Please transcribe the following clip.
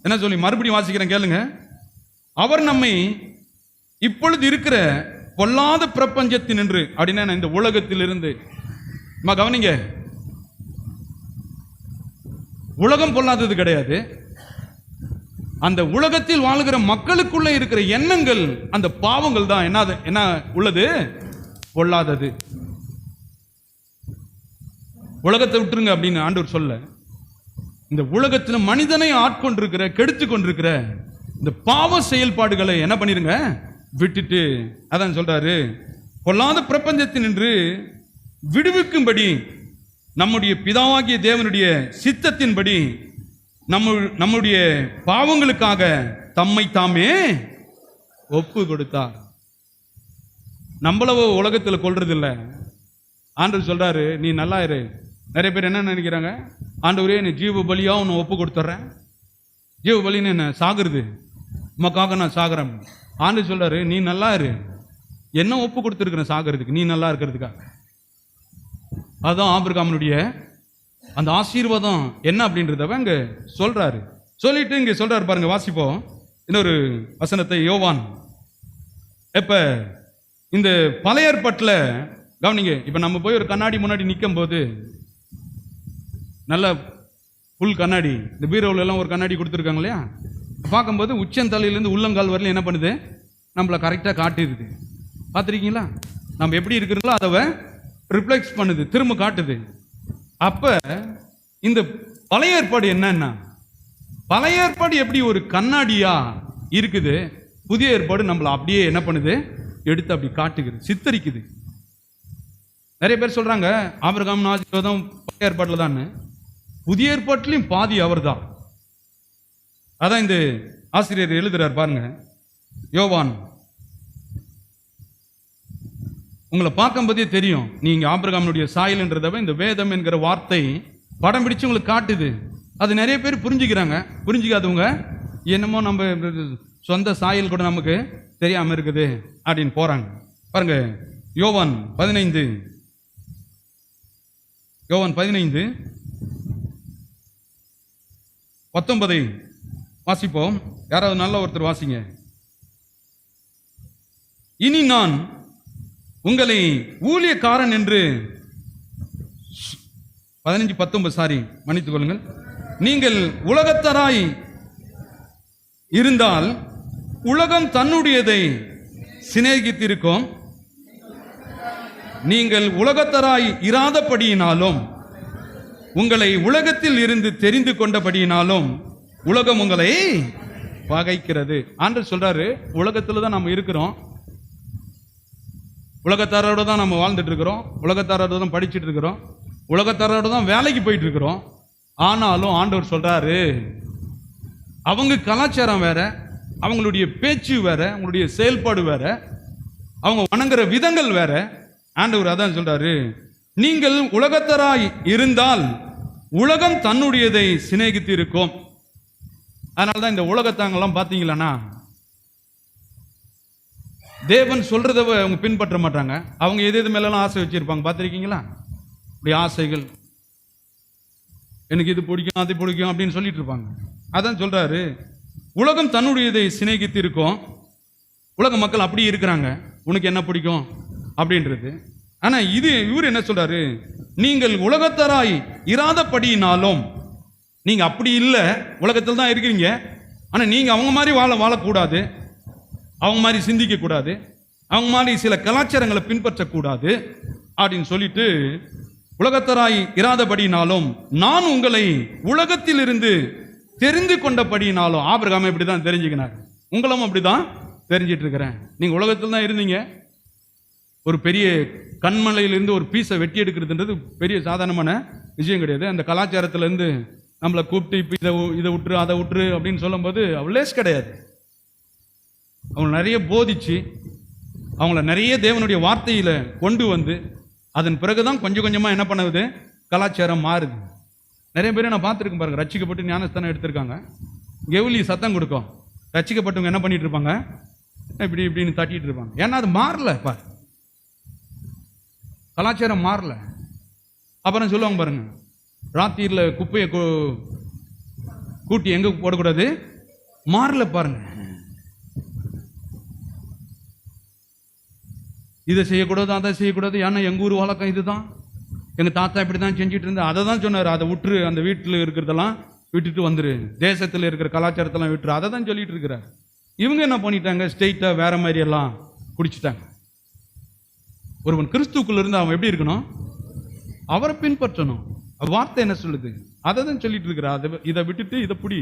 என்ன சொல்லி மறுபடியும் வாசிக்கிறேன் கேளுங்க. அவர் நம்மை இப்பொழுது இருக்கிற பொல்லாத பிரபஞ்சத்தினின்று, அப்படின்னா இந்த உலகத்திலிருந்து, கவனிங்க, உலகம் பொல்லாதது கிடையாது. அந்த உலகத்தில் வாழ்கிற மக்களுக்குள்ள இருக்கிற எண்ணங்கள், அந்த பாவங்கள் தான் என்ன உள்ளது, பொல்லாதது. உலகத்தை விட்டுருங்க அப்படின்னு ஆண்டவர் சொல்ல, இந்த உலகத்தில் மனிதனை ஆட்கொண்டிருக்கிற, கெடுத்து கொண்டிருக்கிற இந்த பாவ செயல்பாடுகளை என்ன பண்ணிருங்க, விட்டுட்டு, அதான் சொல்றாரு, பொல்லாத பிரபஞ்சத்தினின்று விடுவிக்கும்படி நம்முடைய பிதாவாகிய தேவனுடைய சித்தத்தின்படி நம்முடைய பாவங்களுக்காக தம்மை தாமே ஒப்பு கொடுத்தார். நம்மளவோ உலகத்தில் கொள்றது இல்லை. ஆண்டவர் சொல்றாரு, நீ நல்லா இரு. நிறைய பேர் என்ன நினைக்கிறாங்க, ஆண்டவரே நீ ஜீவ பலியா உன்னை ஒப்பு கொடுத்துட்றேன். ஜீவ பலின்னு என்ன, சாகுறது, உமக்காக நான் சாகுறேன். ஆண்டவர் சொல்றாரு, நீ நல்லா இரு, என்ன ஒப்பு கொடுத்துருக்கிறேன் சாகிறதுக்கு, நீ நல்லா இருக்கிறதுக்காக. அதுதான் ஆபிரகாமுடைய அந்த ஆசீர்வாதம் என்ன அப்படின்றத இங்க சொல்றாரு. சொல்லிட்டு இங்க சொல்றாரு பாருங்க, வாசிப்போம் இன்னொரு வசனத்தை. யோவான், இப்ப இந்த பழைய ஏற்பாட்டில் கவனிங்க, இப்ப நம்ம போய் ஒரு கண்ணாடி முன்னாடி நிற்கும் போது, நல்ல புல் கண்ணாடி, இந்த பீரோவில் எல்லாம் ஒரு கண்ணாடி கொடுத்துருக்காங்க இல்லையா, பார்க்கும்போது உச்சந்தலையிலேருந்து உள்ளங்கால் வரல என்ன பண்ணுது, நம்மளை கரெக்டாக காட்டிடுது. பார்த்துருக்கீங்களா? நம்ம எப்படி இருக்கிறோங்களோ அதை ரிஃப்ளெக்ட் பண்ணுது, திரும்ப காட்டுது. அப்ப இந்த பழைய ஏற்பாடு என்னன்னா, பழைய ஏற்பாடு எப்படி ஒரு கண்ணாடியா இருக்குது, புதிய ஏற்பாடு நம்மளை அப்படியே என்ன பண்ணுது, எடுத்து அப்படி காட்டுகிறது, சித்தரிக்குது. நிறைய பேர் சொல்றாங்க ஆபிரகாம் ஆசீர்வாதம் பழைய ஏற்பாட்டில் தான். புதிய ஏற்பாட்டிலையும் பாதி அவர் தான். அதான் இந்த ஆசிரியர் எழுதுறார் பாருங்க. யோவான், உங்களை பார்க்கும்போதே தெரியும் நீங்க ஆபிரகாமுடைய சாயல்ன்றத இந்த வேதம் என்கிற வார்த்தை படம் பிடிச்சு உங்களுக்கு காட்டுது. அது நிறைய பேர் புரிஞ்சுக்கிறாங்க. புரிஞ்சுக்காதவங்க என்னமோ நம்ம சொந்த சாயல் கூட நமக்கு தெரியாம இருக்குது அப்படின்னு போறாங்க. பாருங்க, யோவான் 15 19 வாசிப்போம். யாராவது நல்ல ஒருத்தர் வாசிங்க. இனி நான் உங்களை ஊழியக்காரன் என்று 15-19 சாரி மன்னித்துக் கொள்ளுங்கள். நீங்கள் உலகத்தராய் இருந்தால் உலகம் தன்னுடையதை சிநேகித்திருக்கும். நீங்கள் உலகத்தராய் இராதபடியினாலும் உங்களை உலகத்தில் இருந்து தெரிந்து கொண்டபடியினாலும் உலகம் உங்களை பகைக்கிறது. ஆண்டவர் சொல்றாரு, உலகத்துல தான் நம்ம இருக்கிறோம், உலகத்தாரோட தான் நம்ம வாழ்ந்துட்டு இருக்கிறோம், உலகத்தாரோட தான் படிச்சுட்டு இருக்கிறோம், உலகத்தாரோட தான் வேலைக்கு போயிட்டு இருக்கிறோம். ஆனாலும் ஆண்டவர் சொல்றாரு, அவங்க கலாச்சாரம் வேற, அவங்களுடைய பேச்சு வேற, அவங்களுடைய செயல்பாடு வேற, அவங்க வணங்குற விதங்கள் வேற. ஆண்டவர் அதான் சொல்றாரு, நீங்கள் உலகத்தராய் இருந்தால் உலகம் தன்னுடையதை சிநேகித்து இருக்கும். அதனாலதான் இந்த உலகத்தாங்கெல்லாம் பார்த்தீங்களா, தேவன் சொல்றத அவங்க பின்பற்ற மாட்டாங்க. அவங்க எது மேலாம் ஆசை வச்சிருப்பாங்க, பார்த்துருக்கீங்களா? இப்படி ஆசைகள், எனக்கு இது பிடிக்கும் அது பிடிக்கும் அப்படின்னு சொல்லிட்டு இருப்பாங்க. அதான் சொல்றாரு, உலகம் தன்னுடையதை சிநேகித்து இருக்கும். உலக மக்கள் அப்படி இருக்கிறாங்க, உனக்கு என்ன பிடிக்கும் அப்படின்றது. ஆனா இவர் என்ன சொல்றாரு, நீங்கள் உலகத்தராய் இராதபடியினாலும், நீங்க அப்படி இல்லை, உலகத்தில் தான் இருக்கிறீங்க, ஆனா நீங்க அவங்க மாதிரி வாழக்கூடாது, அவங்க மாதிரி சிந்திக்க கூடாது, அவங்க மாதிரி சில கலாச்சாரங்களை பின்பற்றக்கூடாது அப்படின்னு சொல்லிட்டு, உலகத்தராய் இராதபடினாலும் நான் உங்களை உலகத்தில் இருந்து தெரிந்து கொண்டபடினாலும். ஆபிரகாம் இப்படிதான் தெரிஞ்சுக்கினார், உங்களும் அப்படிதான் தெரிஞ்சிட்டு இருக்கிறேன். நீங்க உலகத்தில் தான் இருந்தீங்க. ஒரு பெரிய கண்மலையிலிருந்து ஒரு பீஸை வெட்டி எடுக்கிறதுன்றது பெரிய சாதாரணமான விஷயம் கிடையாது. அந்த கலாச்சாரத்திலேருந்து நம்மளை கூப்பிட்டு இப்போ இதை விட்டுரு அதை விட்டுரு அப்படின்னு சொல்லும்போது அவ்வளேஸ் கிடையாது. அவங்க நிறைய போதிச்சு, அவங்கள நிறைய தேவனுடைய வார்த்தையில கொண்டு வந்து, அதன் பிறகுதான் கொஞ்சம் கொஞ்சமா என்ன பண்ணுது, கலாச்சாரம் மாறுது. நிறைய பேர் நான் பார்த்துருக்கேன் பாருங்க, ரட்சிக்கப்பட்டு ஞானஸ்தானம் எடுத்திருக்காங்க, கெவுலி சத்தம் கொடுக்கும், ரட்சிக்கப்பட்டவங்க என்ன பண்ணிட்டு இருப்பாங்க, இப்படி இப்படின்னு தட்டிட்டு இருப்பாங்க. ஏன்னா அது மாறல, கலாச்சாரம் மாறல. அப்புறம் சொல்லுவாங்க பாருங்க, ராத்திரியில் குப்பையை கூட்டி எங்க போடக்கூடாது, மாறல பாருங்க. இதை செய்யக்கூடாது, அதை செய்யக்கூடாது, ஏன்னா எங்க ஊர் வழக்கம் இதுதான், எங்க தாத்தா இப்படி தான் செஞ்சுட்டு இருந்தா, அதை தான் சொன்னார். அதை விட்டுரு, அந்த வீட்டில் இருக்கிறதெல்லாம் விட்டுட்டு வந்துரு, தேசத்தில் இருக்கிற கலாச்சாரத்தெல்லாம் விட்டுரு, அதை தான் சொல்லிட்டு இருக்கிறார். இவங்க என்ன பண்ணிட்டாங்க, ஸ்ட்ரெயிட்டா வேற மாதிரி எல்லாம் குடிச்சிட்டாங்க. ஒருவன் கிறிஸ்துக்குள்ள இருந்து அவன் எப்படி இருக்கணும், அவரை பின்பற்றணும். வார்த்தை என்ன சொல்லுது, அதை தான் சொல்லிட்டு இருக்கிறார். இதை விட்டுட்டு இதை புடி.